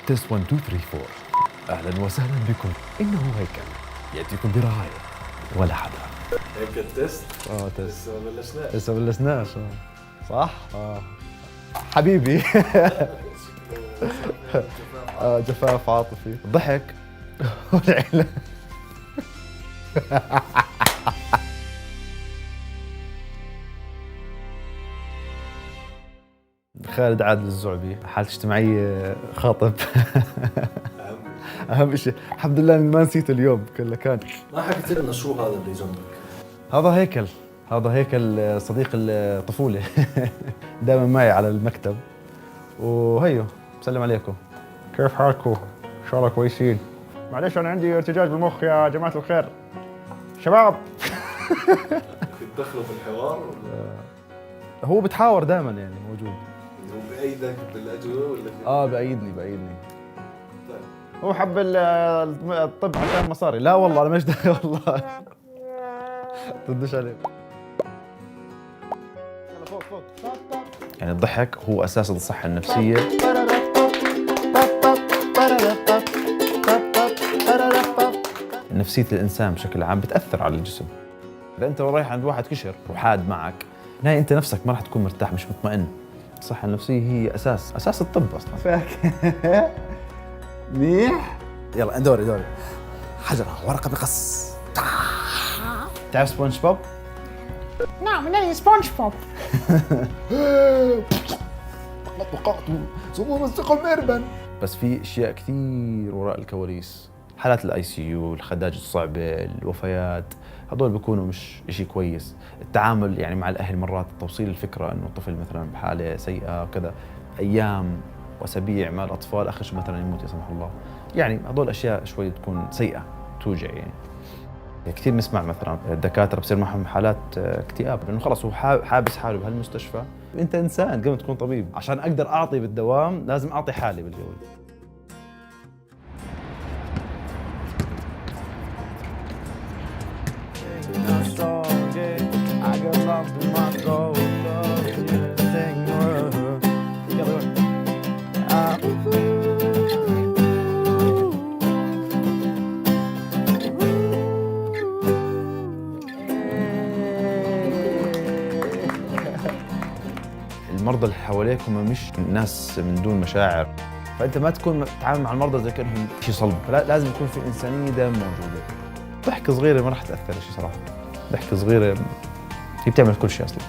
تيست 1 2 3 4. اهلا وسهلا بكم. انه هيكل ياتيكم برعايه ولا حدا. هيك التست؟ تيست. لسه ما بلشناش. لسه بلشناش. صح؟ حبيبي. جفاف عاطفي. ضحك والعيلة. خالد عادل الزعبي، حالة اجتماعية، خاطب. أهم شيء الحمد لله إني ما نسيته اليوم كله كان. ما حكيت لنا شو هذا اللي جنبك؟ هذا هيكل صديق الطفولة. دائما معي على المكتب وهيو بسلم عليكم. كيف حالكم؟ إن شاء الله كويسين. معلش أنا عندي ارتجاج بالمخ يا جماعة الخير. شباب. بتدخلوا في الحوار ولا؟ هو بتحاور دائما يعني موجود. هو بأيدك بالأجوبة ولا؟ بأيدني. طيب. هو حب الطب عشان مصاري. لا والله أنا مش داعي والله. تردش عليه. يعني الضحك هو أساس الصحة النفسية. نفسية الإنسان بشكل عام بتأثر على الجسم. إذا أنت رايح عند واحد كشر وحاد معك، هاي أنت نفسك ما راح تكون مرتاح، مش مطمئن. الصحة النفسية هي أساس الطب أصلاً. فاك منيح. يلا دوري. حجرة ورقة بقص. تعرف سبونج بوب؟ نعم أنا سبونج بوب. بس في اشياء كثير وراء الكواليس. حالات الاي سي يو، الخداج الصعبه، الوفيات، هذول بيكونوا مش شيء كويس. التعامل يعني مع الاهل مرات، توصيل الفكره انه الطفل مثلا بحاله سيئه وكذا، ايام واسابيع مع الاطفال، اخر شيء مثلا يموت لا سمح الله. يعني هذول اشياء شوي تكون سيئه، توجع يعني. كثير نسمع مثلا الدكاتره بصير معهم حالات اكتئاب، لانه خلص هو حابس حاله بهالمستشفى. انت انسان قبل ما تكون طبيب، عشان اقدر اعطي بالدوام لازم اعطي حالي بالجو. المرضى اللي حواليك هم مش ناس من دون مشاعر، فانت ما تكون تتعامل مع المرضى زي كانهم شيء صلب، فلازم يكون في انسانيه دائما موجوده. ضحكه صغيره ما راح تاثر شيء صراحه. ضحكه صغيره هي بتعمل كل شيء اصلا.